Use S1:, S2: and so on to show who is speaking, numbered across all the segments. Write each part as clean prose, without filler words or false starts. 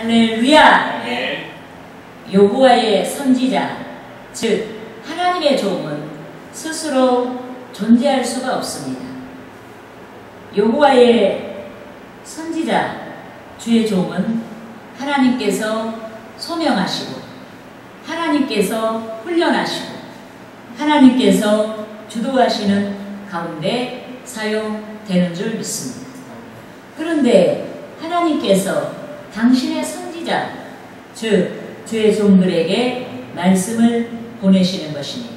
S1: 할렐루야!
S2: 아멘.
S1: 여호와의 선지자, 즉 하나님의 종은 스스로 존재할 수가 없습니다. 여호와의 선지자, 주의 종은 하나님께서 소명하시고 하나님께서 훈련하시고 하나님께서 주도하시는 가운데 사용되는 줄 믿습니다. 그런데 하나님께서 당신의 선지자, 즉 주의 종들에게 말씀을 보내시는 것입니다.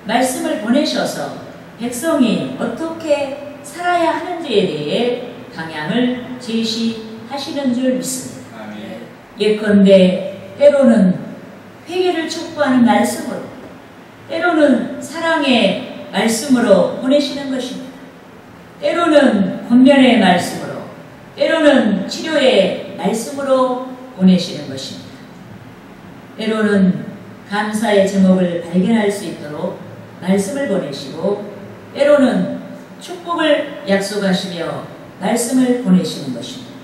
S1: 말씀을 보내셔서 백성이 어떻게 살아야 하는지에 대해 방향을 제시하시는 줄 믿습니다.
S2: 아멘.
S1: 예컨대 때로는 회개를 촉구하는 말씀으로, 때로는 사랑의 말씀으로 보내시는 것입니다. 때로는 권면의 말씀으로, 때로는 치료의 말씀으로 보내시는 것입니다. 때로는 감사의 제목을 발견할 수 있도록 말씀을 보내시고, 때로는 축복을 약속하시며 말씀을 보내시는 것입니다.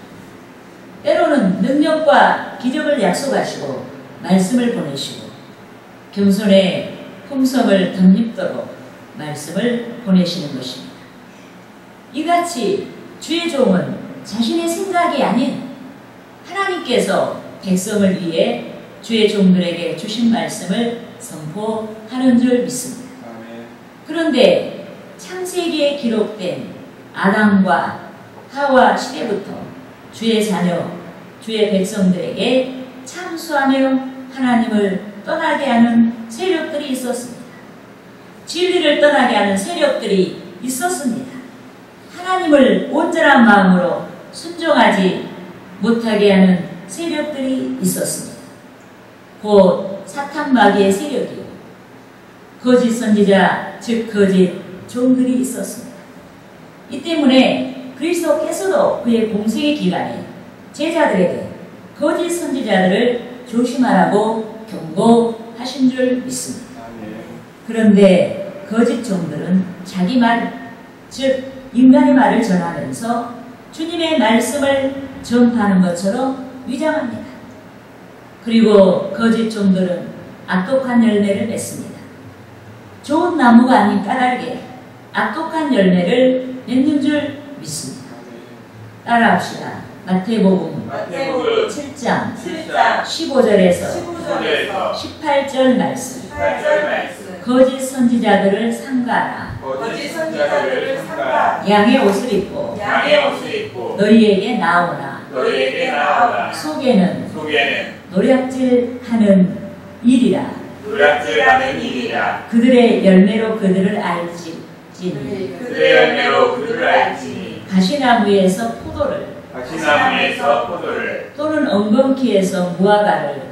S1: 때로는 능력과 기적을 약속하시고 말씀을 보내시고, 겸손의 품성을 덧입도록 말씀을 보내시는 것입니다. 이같이 주의 종은 자신의 생각이 아닌 하나님께서 백성을 위해 주의 종들에게 주신 말씀을 선포하는 줄 믿습니다.
S2: 아멘.
S1: 그런데 창세기에 기록된 아담과 하와 시대부터 주의 자녀, 주의 백성들에게 참수하며 하나님을 떠나게 하는 세력들이 있었습니다. 진리를 떠나게 하는 세력들이 있었습니다. 하나님을 온전한 마음으로 순종하지 못하게 하는 세력들이 있었습니다. 곧 사탄 마귀의 세력이요, 거짓 선지자, 즉 거짓 종들이 있었습니다. 이 때문에 그리스도께서도 그의 공생의 기간에 제자들에게 거짓 선지자들을 조심하라고 경고하신 줄 믿습니다.
S2: 아멘.
S1: 그런데 거짓 종들은 자기 말, 즉 인간의 말을 전하면서 주님의 말씀을 전파하는 것처럼 위장합니다. 그리고 거짓 종들은 악독한 열매를 맺습니다. 좋은 나무가 아닌 까닭에 악독한 열매를 맺는 줄 믿습니다. 따라합시다. 마태복음 7장 15절에서 18절 말씀. 거짓 선지자들을 삼가라. 양의 옷을 입고 너희에게 나오나 속에는 노략질하는 일이라. 그들의 열매로 그들을 알지니. 가시나무에서 포도를 또는 엉겅퀴에서 무화과를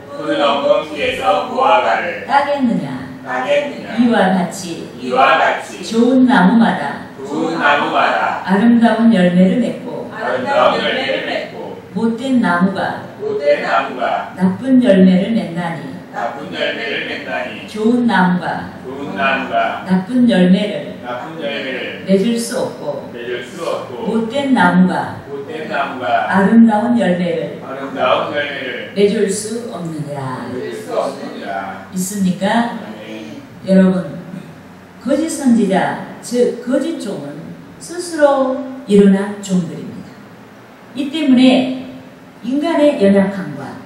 S1: 따겠느냐. 이와 같이 좋은 나무마다 아름다운 열매를 맺고 못된 나무가 나쁜 열매를 맺나니. 좋은 나무가 나쁜 열매를 맺을 수 없고 못된 나무가 아름다운 열매를 맺을 수 없느니라. 있습니까? 여러분, 거짓 선지자, 즉 거짓 종은 스스로 일어난 종들입니다. 이 때문에 인간의 연약함과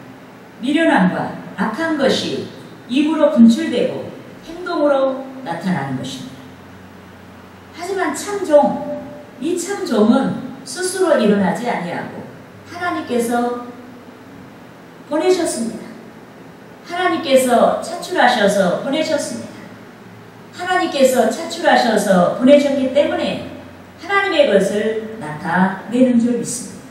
S1: 미련함과 악한 것이 입으로 분출되고 행동으로 나타나는 것입니다. 하지만 참종, 이 참종은 스스로 일어나지 아니하고 하나님께서 보내셨습니다. 하나님께서 차출하셔서 보내셨습니다. 하나님께서 차출하셔서 보내셨기 때문에 하나님의 것을 나타내는 줄 믿습니다.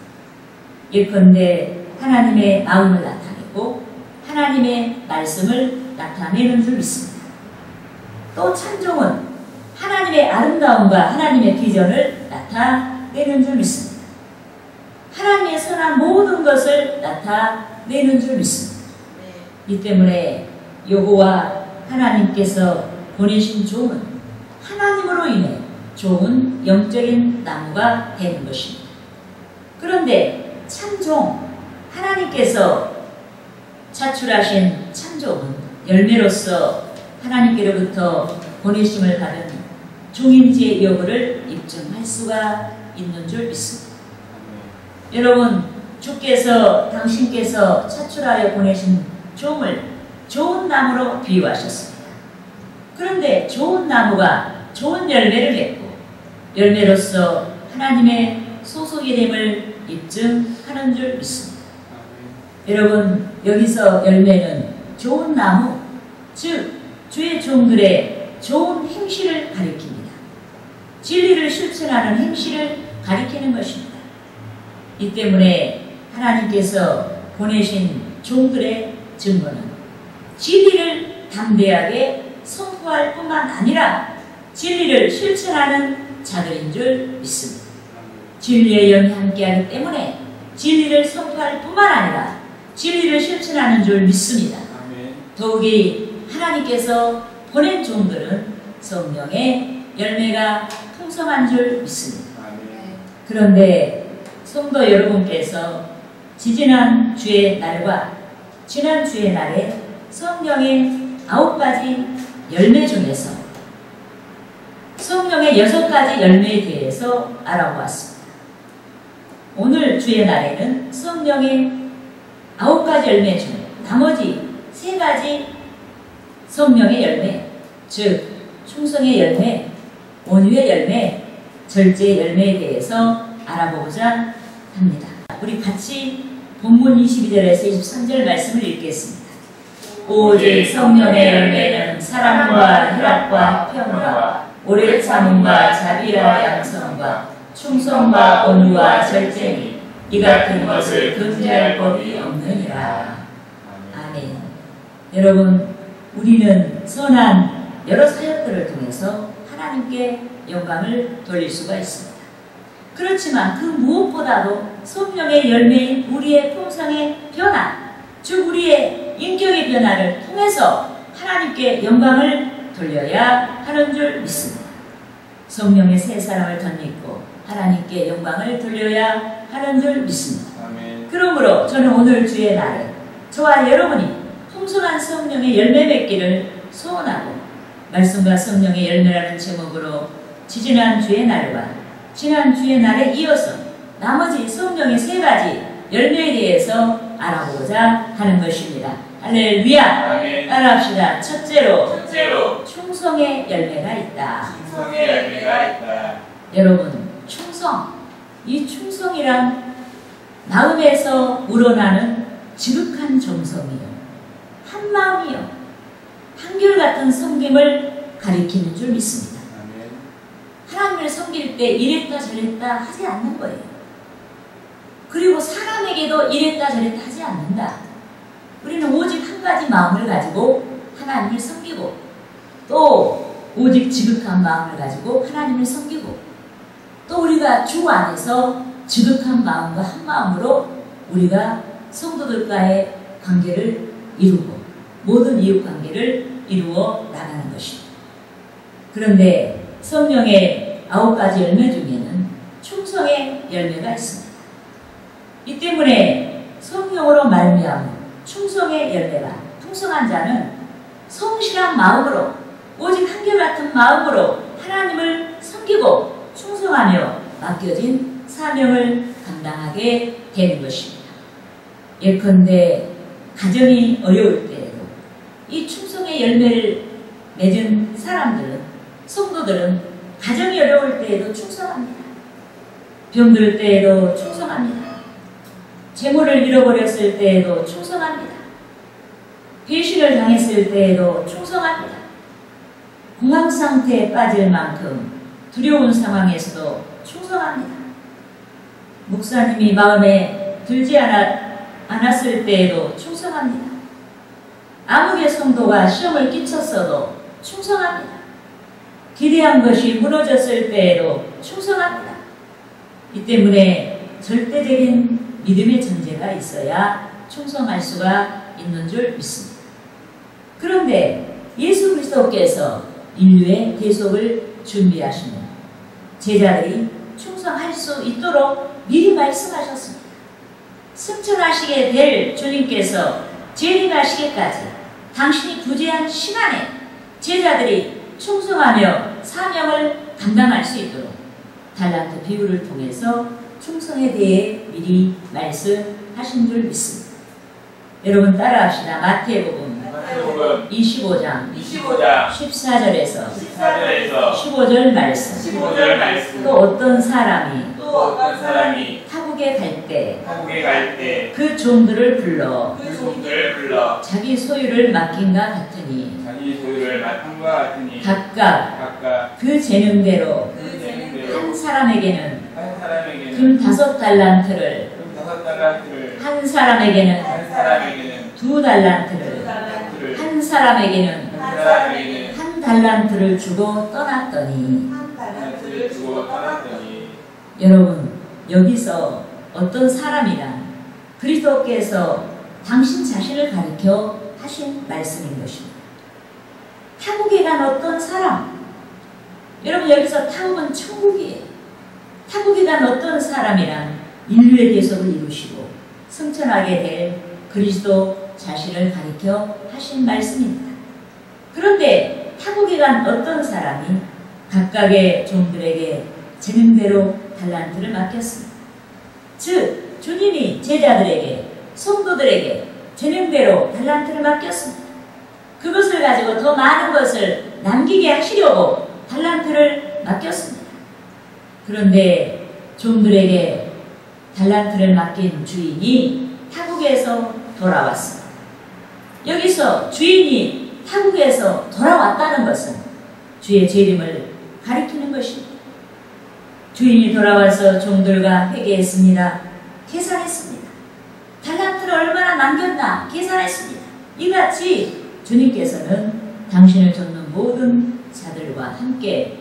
S1: 예컨대 하나님의 마음을 나타내고 하나님의 말씀을 나타내는 줄 믿습니다. 또 참종은 하나님의 아름다움과 하나님의 비전을 나타내는 줄 믿습니다. 하나님의 선한 모든 것을 나타내는 줄 믿습니다. 이 때문에 여호와 하나님께서 보내신 종은 하나님으로 인해 좋은 영적인 나무가 되는 것입니다. 그런데 참종, 하나님께서 차출하신 창조은 열매로서 하나님께로부터 보내심을 받은 종인지의 여부를 입증할 수가 있는 줄 믿습니다. 여러분, 주께서 당신께서 차출하여 보내신 종을 좋은 나무로 비유하셨습니다. 그런데 좋은 나무가 좋은 열매를 맺고 열매로서 하나님의 소속이 됨을 입증하는 줄 믿습니다. 여러분, 여기서 열매는 좋은 나무, 즉 주의 종들의 좋은 행실을 가리킵니다. 진리를 실천하는 행실을 가리키는 것입니다. 이 때문에 하나님께서 보내신 종들의 증거는 진리를 담대하게 선포할 뿐만 아니라 진리를 실천하는 자들인 줄 믿습니다. 진리의 영이 함께하기 때문에 진리를 선포할 뿐만 아니라 진리를 실천하는 줄 믿습니다. 더욱이 하나님께서 보낸 종들은 성령의 열매가 풍성한 줄 믿습니다. 그런데 성도 여러분께서 지지난 주의 날과 지난 주의 날에 성령의 9가지 열매 중에서 성령의 6가지 열매에 대해서 알아보았습니다. 오늘 주의 날에는 성령의 9가지 열매 중 나머지 3가지 성령의 열매, 즉 충성의 열매, 온유의 열매, 절제의 열매에 대해서 알아보고자 합니다. 우리 같이 본문 22절에서 23절 말씀을 읽겠습니다. 오직 성령의 열매는 사랑과 희락과 평화, 오래 참음과 자비와 양성과 충성과 온유와 절제니 이 같은 것을 금지할 법이 없느니라. 아멘. 여러분, 우리는 선한 여러 사역들을 통해서 하나님께 영광을 돌릴 수가 있습니다. 그렇지만 그 무엇보다도 성령의 열매인 우리의 품성의 변화, 즉 우리의 인격의 변화를 통해서 하나님께 영광을 돌려야 하는 줄 믿습니다. 성령의 새 사람을 덧입고 하나님께 영광을 돌려야 하는 줄 믿습니다. 아멘. 그러므로 저는 오늘 주의 날에 저와 여러분이 풍성한 성령의 열매 맺기를 소원하고 말씀과 성령의 열매라는 제목으로 지지난 주의 날과 지난 주의 날에 이어서 나머지 성령의 3가지 열매에 대해서 알아보고자 하는 것입니다. 할렐루야! 아멘. 따라합시다. 첫째로 충성의 열매가 있다. 충성의 열매가 있다. 여러분, 충성. 이 충성이란 마음에서 우러나는 지극한 정성이요, 한마음이요, 한결같은 섬김을 가리키는 줄 믿습니다. 아멘. 하나님을 섬길 때 이랬다 저랬다 하지 않는 거예요. 그리고 사람에게도 이랬다 저랬다 하지 않는다. 우리는 오직 한 가지 마음을 가지고 하나님을 섬기고 또 오직 지극한 마음을 가지고 하나님을 섬기고 또 우리가 주 안에서 지극한 마음과 한 마음으로 우리가 성도들과의 관계를 이루고 모든 이웃 관계를 이루어 나가는 것입니다. 그런데 성령의 9가지 열매 중에는 충성의 열매가 있습니다. 이 때문에 성령으로 말미암은 충성의 열매가 풍성한 자는 성실한 마음으로 오직 한결같은 마음으로 하나님을 섬기고 충성하며 맡겨진 사명을 감당하게 되는 것입니다. 예컨대 가정이 어려울 때에도 이 충성의 열매를 맺은 사람들은, 성도들은 가정이 어려울 때에도 충성합니다. 병들 때에도 충성합니다. 재물을 잃어버렸을 때에도 충성합니다. 배신을 당했을 때에도 충성합니다. 공황 상태에 빠질 만큼 두려운 상황에서도 충성합니다. 목사님이 마음에 들지 않았을 때에도 충성합니다. 아무개 성도가 시험을 끼쳤어도 충성합니다. 기대한 것이 무너졌을 때에도 충성합니다. 이 때문에 절대적인 믿음의 전제가 있어야 충성할 수가 있는 줄 믿습니다. 그런데 예수 그리스도께서 인류의 대속을 준비하시는 제자들이 충성할 수 있도록 미리 말씀하셨습니다. 승천하시게 될 주님께서 재림하시기까지 당신이 부재한 시간에 제자들이 충성하며 사명을 감당할 수 있도록 달란트 비유를 통해서 충성에 대해 미리 말씀하신 줄 믿습니다. 여러분 따라합시다. 마태복음 25장 14절에서 15절 말씀. 또 어떤 사람이 타국에 갈 때 그 종들을 불러 자기 소유를 맡긴과 같으니 각각 그 재능대로 한 사람에게는 금 5달란트를 한 사람에게는 2달란트를 한 사람에게는 1달란트를 주고 떠났더니 여러분 여기서 어떤 사람이란 그리스도께서 당신 자신을 가리켜 하신 말씀인 것입니다. 타국에 간 어떤 사람, 여러분 여기서 타국은 천국이에요. 타국에 간 어떤 사람이란 인류의 대속을 이루시고 승천하게 될 그리스도 자신을 가리켜 하신 말씀입니다. 그런데 타국에 간 어떤 사람이 각각의 종들에게 재능대로 달란트를 맡겼습니다. 즉 주님이 제자들에게 성도들에게 재능대로 달란트를 맡겼습니다. 그것을 가지고 더 많은 것을 남기게 하시려고 달란트를 맡겼습니다. 그런데 종들에게 달란트를 맡긴 주인이 타국에서 돌아왔습니다. 여기서 주인이 타국에서 돌아왔다는 것은 주의 재림을 가리키는 것입니다. 주인이 돌아와서 종들과 회개했습니다. 계산했습니다. 달란트를 얼마나 남겼나 계산했습니다. 이같이 주님께서는 당신을 돕는 모든 자들과 함께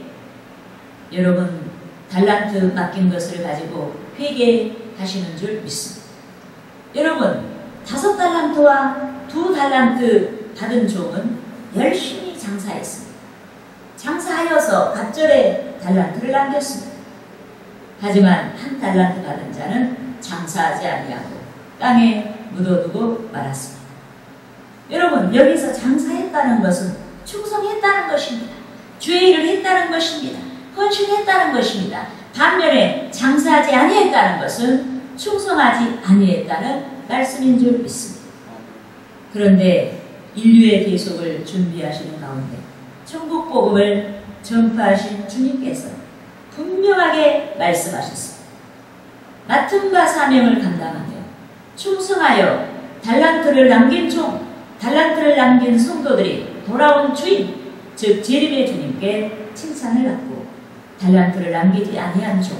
S1: 여러분 달란트 맡긴 것을 가지고 회개하시는 줄 믿습니다. 여러분 5달란트와 2달란트 받은 종은 열심히 장사했습니다. 장사하여서 갑절에 달란트를 남겼습니다. 하지만 1달란트 받은 자는 장사하지 아니하고 땅에 묻어두고 말았습니다. 여러분 여기서 장사했다는 것은 충성했다는 것입니다. 주의 일을 했다는 것입니다. 헌신했다는 것입니다. 반면에 장사하지 아니했다는 것은 충성하지 아니했다는 말씀인 줄 믿습니다. 그런데 인류의 계속을 준비하시는 가운데 천국 복음을 전파하신 주님께서 분명하게 말씀하셨습니다. 맡음과 사명을 감당하며 충성하여 달란트를 남긴 종, 달란트를 남긴 성도들이 돌아온 주인, 즉 재림의 주님께 칭찬을 받고 달란트를 남기지 아니한 종,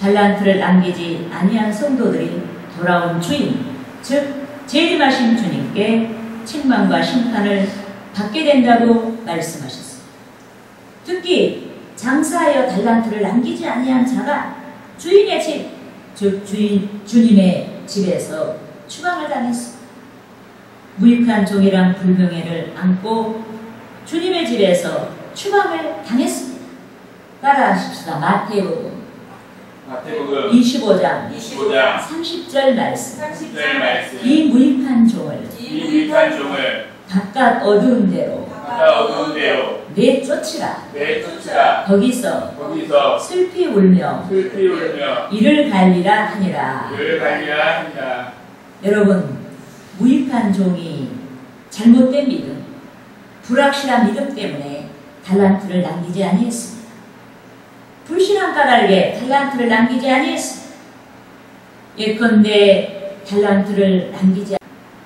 S1: 달란트를 남기지 아니한 성도들이 돌아온 주인, 즉 재림하신 주님께 책망과 심판을 받게 된다고 말씀하셨습니다. 특히 장사하여 달란트를 남기지 아니한 자가 주인의 집, 즉 주님의 집에서 추방을 당했습니다. 무익한 종이란 불명예를 안고 주님의 집에서 추방을 당했습니다. 따라하십시다. 마태복음 25장 30절 말씀. 이 무익한 종을 바깥 어두운 데로 내쫓으라. 거기서 슬피 울며 이를 갈리라 하니라. 여러분 무익한 종이 잘못된 믿음, 불확실한 믿음 때문에 달란트를 남기지 아니했습니다. 불신한 까닭에 달란트를 남기지 아니했습니다. 예컨대 달란트를 남기지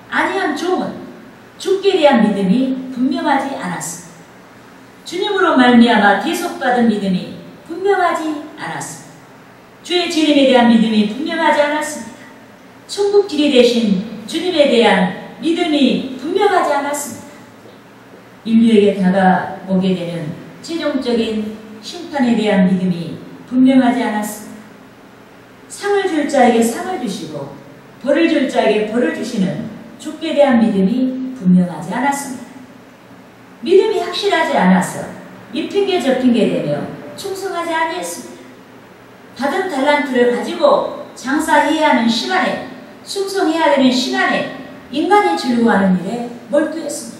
S1: 아니한 종은 주께 대한 믿음이 분명하지 않았습니다. 주님으로 말미암아 대속받은 믿음이 분명하지 않았습니다. 주의 재림에 대한 믿음이 분명하지 않았습니다. 천국 길이 되신 주님에 대한 믿음이 분명하지 않았습니다. 인류에게 다가오게 되는 최종적인 심판에 대한 믿음이 분명하지 않았습니다. 상을 줄 자에게 상을 주시고 벌을 줄 자에게 벌을 주시는 주께 대한 믿음이 분명하지 않았습니다. 믿음이 확실하지 않아서 이 핑계 저 핑계 대며 충성하지 아니했습니다. 받은 달란트를 가지고 장사해야 하는 시간에 충성해야 되는 신안에 인간이 즐거워하는 일에 몰두했습니다.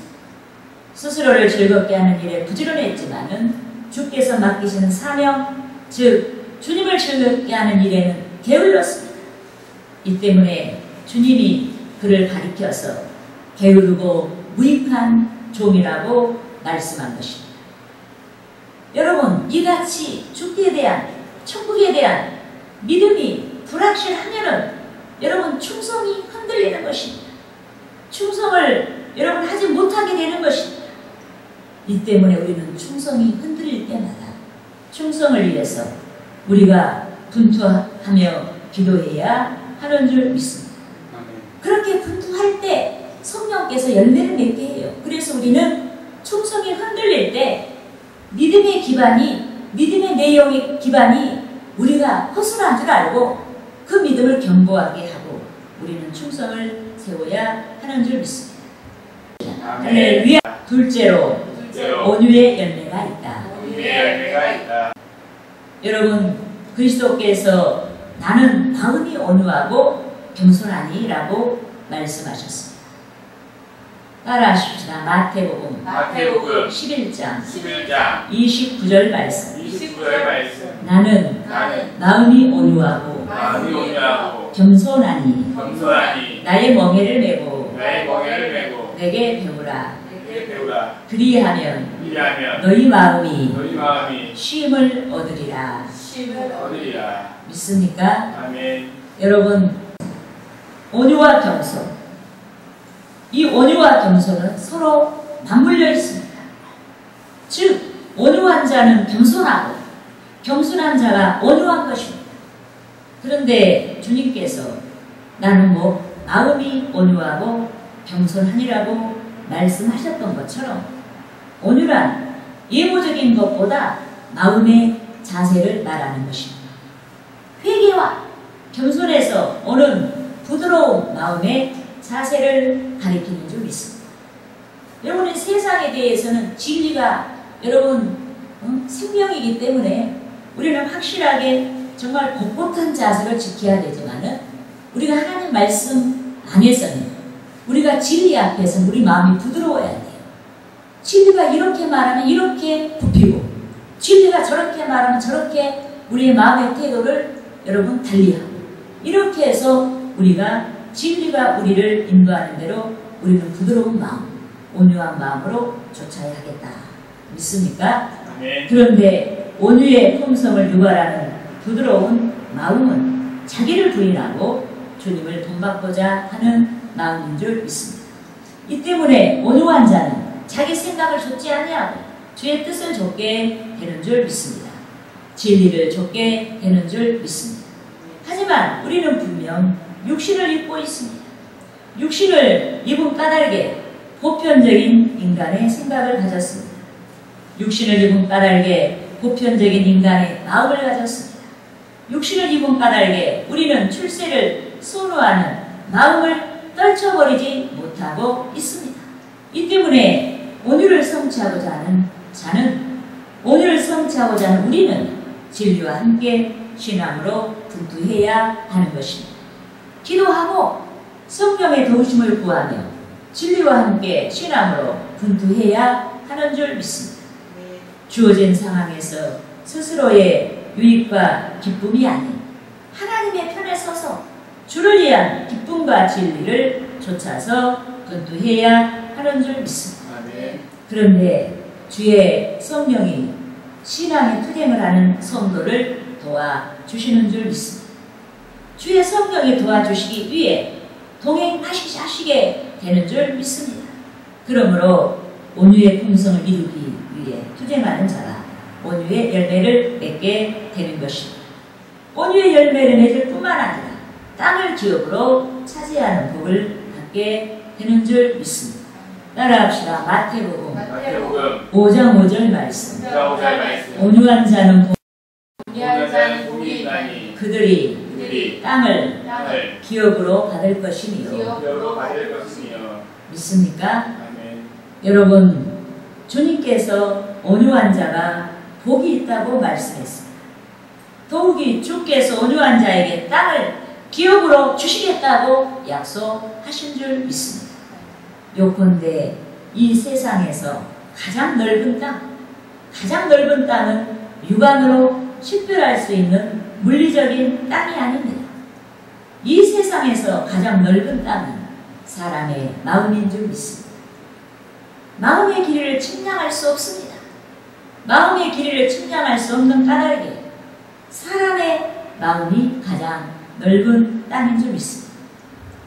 S1: 스스로를 즐겁게 하는 일에 부지런했지만은 주께서 맡기시는 사명, 즉 주님을 즐겁게 하는 일에는 게을렀습니다. 이 때문에 주님이 그를 가리켜서 게으르고 무익한 종이라고 말씀한 것입니다. 여러분, 이같이 주께 대한, 천국에 대한 믿음이 불확실하면은 여러분 충성이 흔들리는 것입니다. 충성을 여러분 하지 못하게 되는 것입니다. 이 때문에 우리는 충성이 흔들릴 때마다 충성을 위해서 우리가 분투하며 기도해야 하는 줄 믿습니다. 그렇게 분투할 때 성령께서 열매를 맺게 해요. 그래서 우리는 충성이 흔들릴 때 믿음의 기반이, 믿음의 내용의 기반이 우리가 허술한 줄 알고 그 믿음을 견고하게 하고 우리는 충성을 세워야 하는 줄 믿습니다. 할렐루야. 둘째로 온유의 열매가 있다. 여러분, 그리스도께서 나는 마음이 온유하고 겸손하니 라고 말씀하셨습니다. 따라하십시다. 마태복음 11장 29절 말씀. 나는 마음이 온유하고 겸손하니 나의 멍에를 메고 내게 배우라. 그리하면 너희 마음이 쉼을 얻으리라. 믿습니까?
S2: 아멘.
S1: 여러분, 온유와 겸손, 이 온유와 겸손은 서로 맞물려 있습니다. 즉 온유한 자는 겸손하고 겸손한 자가 온유한 것입니다. 그런데 주님께서 나는 마음이 온유하고 겸손하니라고 말씀하셨던 것처럼 온유란 예고적인 것보다 마음의 자세를 말하는 것입니다. 회개와 겸손에서 오는 부드러운 마음의 자세를 가리키는 줄 믿습니다. 여러분의 세상에 대해서는 진리가 여러분 생명이기 때문에 우리는 확실하게 정말 곧곧은 자세를 지켜야 되지만은 우리가 하나님 말씀 안에서는 우리가 진리 앞에서는 우리 마음이 부드러워야 돼요. 진리가 이렇게 말하면 이렇게 굽히고 진리가 저렇게 말하면 저렇게 우리의 마음의 태도를 여러분 달리하고 이렇게 해서 우리가 진리가 우리를 인도하는 대로 우리는 부드러운 마음, 온유한 마음으로 쫓아야 하겠다. 믿습니까?
S2: 아멘.
S1: 그런데 온유의 품성을 유발하는 부드러운 마음은 자기를 부인하고 주님을 본받고자 하는 마음인 줄 믿습니다. 이 때문에 온유한 자는 자기 생각을 좇지 아니하고 주의 뜻을 좇게 되는 줄 믿습니다. 진리를 좇게 되는 줄 믿습니다. 하지만 우리는 분명 육신을 입고 있습니다. 육신을 입은 까닭에 보편적인 인간의 생각을 가졌습니다. 육신을 입은 까닭에 보편적인 인간의 마음을 가졌습니다. 육신을 입은 까닭에 우리는 출세를 선호하는 마음을 떨쳐버리지 못하고 있습니다. 이 때문에 온유를 성취하고자 하는 자는, 온유를 성취하고자 하는 우리는 진리와 함께 신앙으로 분투해야 하는 것입니다. 기도하고 성령의 도우심을 구하며 진리와 함께 신앙으로 분투해야 하는 줄 믿습니다. 주어진 상황에서 스스로의 유익과 기쁨이 아닌 하나님의 편에 서서 주를 위한 기쁨과 진리를 쫓아서 분투해야 하는 줄 믿습니다. 그런데 주의 성령이 신앙의 투쟁을 하는 성도를 도와주시는 줄 믿습니다. 주의 성령이 도와주시기 위해 동행하시게 되는 줄 믿습니다. 그러므로 온유의 품성을 이루기 위해 투쟁하는 자가 온유의 열매를 맺게 되는 것입니다. 온유의 열매를 맺을 뿐만 아니라 땅을 기업으로 차지하는 복을 받게 되는 줄 믿습니다. 따라합시다. 마태복음 5장 5절 말씀. 온유한 자는
S2: 복이 있나니
S1: 그들이 땅을 기업으로 받을 것이니요. 믿습니까?
S2: 아멘.
S1: 여러분, 주님께서 온유한 자가 복이 있다고 말씀했습니다. 더욱이 주께서 온유한 자에게 땅을 기업으로 주시겠다고 약속하신 줄 믿습니다. 요컨대 이 세상에서 가장 넓은 땅은 육안으로 식별할 수 있는 물리적인 땅이 아닙니다. 이 세상에서 가장 넓은 땅은 사람의 마음인 줄 믿습니다. 마음의 길이를 측량할 수 없습니다. 마음의 길이를 측량할 수 없는 까닭에 사람의 마음이 가장 넓은 땅인 줄 믿습니다.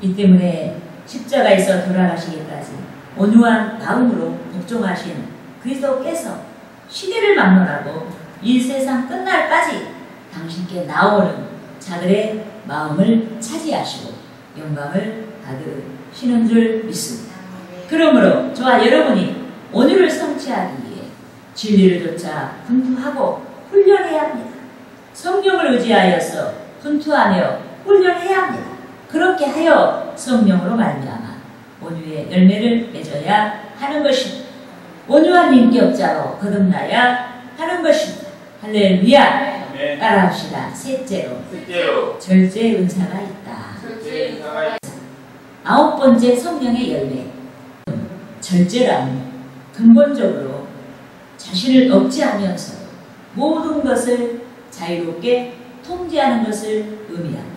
S1: 이 때문에 십자가에서 돌아가시기까지 온유한 마음으로 복종하신 그리스도께서 시대를 막론하고 이 세상 끝날까지 당신께 나오는 자들의 마음을 차지하시고 영광을 받으시는 줄 믿습니다. 그러므로 저와 여러분이 온유를 성취하기 위해 진리를 좇아 분투하고 훈련해야 합니다. 성령을 의지하여서 분투하며 훈련해야 합니다. 그렇게 하여 성령으로 말미암아 온유의 열매를 맺어야 하는 것입니다. 온유한 인격자로 거듭나야 하는 것입니다. 할렐루야. 따라합시다. 셋째로 절제 은사가 있다. 아홉 번째 성령의 열매. 절제란 근본적으로 자신을 억제하면서 모든 것을 자유롭게 통제하는 것을 의미합니다.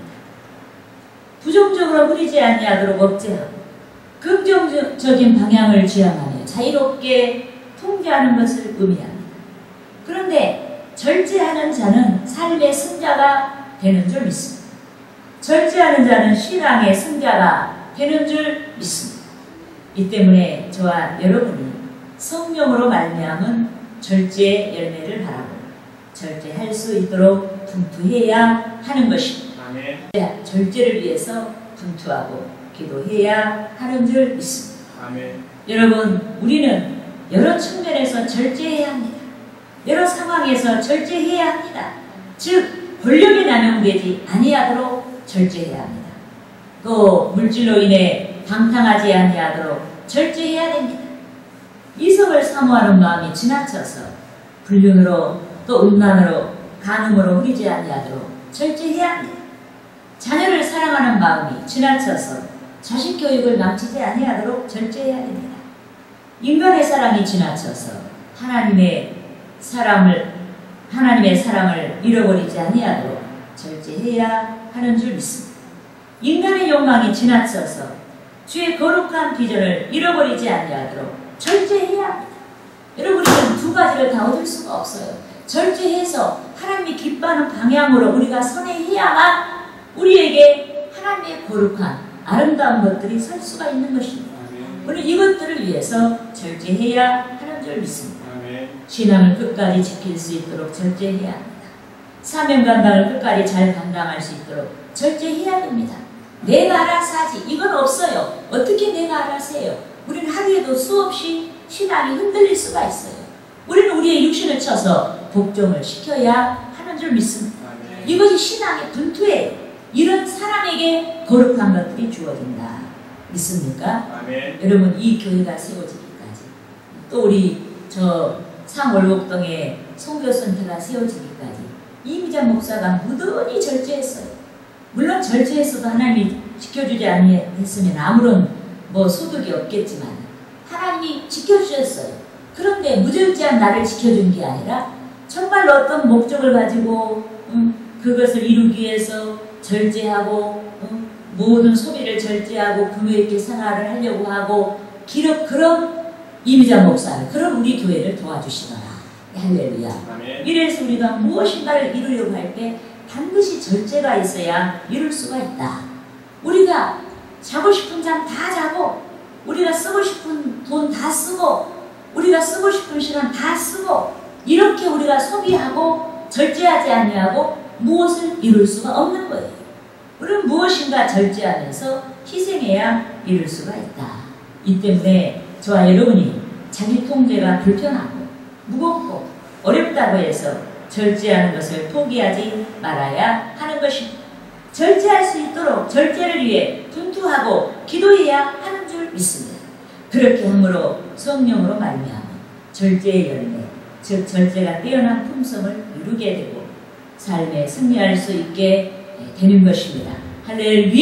S1: 부정적으로 흐리지 아니하도록 억제하고 긍정적인 방향을 지향하며 자유롭게 통제하는 것을 의미합니다. 그런데 절제하는 자는 삶의 승자가 되는 줄 믿습니다. 절제하는 자는 신앙의 승자가 되는 줄 믿습니다. 이 때문에 저와 여러분이 성령으로 말미암은 절제의 열매를 바라고 절제할 수 있도록 분투해야 하는 것입니다. 절제를 위해서 분투하고 기도해야 하는 줄 믿습니다.
S2: 아멘.
S1: 여러분, 우리는 여러 측면에서 절제해야 합니다. 여러 상황에서 절제해야 합니다. 즉 권력이 남용되지 아니하도록 절제해야 합니다. 또 물질로 인해 방탕하지 아니하도록 절제해야 됩니다. 이성을 사모하는 마음이 지나쳐서 불륜으로 또 음란으로 간음으로 흐리지 아니하도록 절제해야 합니다. 자녀를 사랑하는 마음이 지나쳐서 자식 교육을 망치지 아니하도록 절제해야 됩니다. 인간의 사랑이 지나쳐서 하나님의 사랑을 잃어버리지 아니하도록 절제해야 하는 줄 믿습니다. 인간의 욕망이 지나쳐서 주의 거룩한 비전을 잃어버리지 아니하도록 절제해야 합니다. 여러분, 우리는 두 가지를 다 얻을 수가 없어요. 절제해서 하나님이 기뻐하는 방향으로 우리가 선회해야만 우리에게 하나님의 거룩한 아름다운 것들이 설 수가 있는 것입니다. 우리 이것들을 위해서 절제해야 하는 줄 믿습니다. 신앙을 끝까지 지킬 수 있도록 절제해야 합니다. 사명 감당을 끝까지 잘 감당할 수 있도록 절제해야 됩니다. 내가 알아서 하지 이건 없어요. 어떻게 내가 알아서 해요? 우리는 하루에도 수없이 신앙이 흔들릴 수가 있어요. 우리는 우리의 육신을 쳐서 복종을 시켜야 하는 줄 믿습니다. 이것이 신앙의 분투예요. 이런 사람에게 거룩한 것들이 주어진다. 믿습니까?
S2: 아멘.
S1: 여러분, 이 교회가 세워지기까지 또 우리 저 상월곡동에 선교센터가 세워지기까지 이미자 목사가 무던히 절제했어요. 물론 절제했어도 하나님이 지켜주지 않았으면 아무런 소득이 없겠지만 하나님이 지켜주셨어요. 그런데 무절제한 나를 지켜준 게 아니라 정말 어떤 목적을 가지고 그것을 이루기 위해서 절제하고 모든 소비를 절제하고 금요 있게 생활을 하려고 하고 그런 이미자 목사를 그런 우리 교회를 도와주시더라. 할렐루야.
S2: 아멘.
S1: 이래서 우리가 무엇인가를 이루려고 할 때 반드시 절제가 있어야 이룰 수가 있다. 우리가 자고 싶은 잠 다 자고 우리가 쓰고 싶은 돈 다 쓰고 우리가 쓰고 싶은 시간 다 쓰고 이렇게 우리가 소비하고 절제하지 아니하고 무엇을 이룰 수가 없는 거예요. 우리는 무엇인가 절제하면서 희생해야 이룰 수가 있다. 이 때문에 저와 여러분이 자기 통제가 불편하고 무겁고 어렵다고 해서 절제하는 것을 포기하지 말아야 하는 것입니다. 절제할 수 있도록 절제를 위해 분투하고 기도해야 하는 줄 믿습니다. 그렇게 함으로 성령으로 말미암아 절제의 열매, 즉 절제가 뛰어난 품성을 이루게 되고 삶에 승리할 수 있게 되는 것입니다. 할렐루야.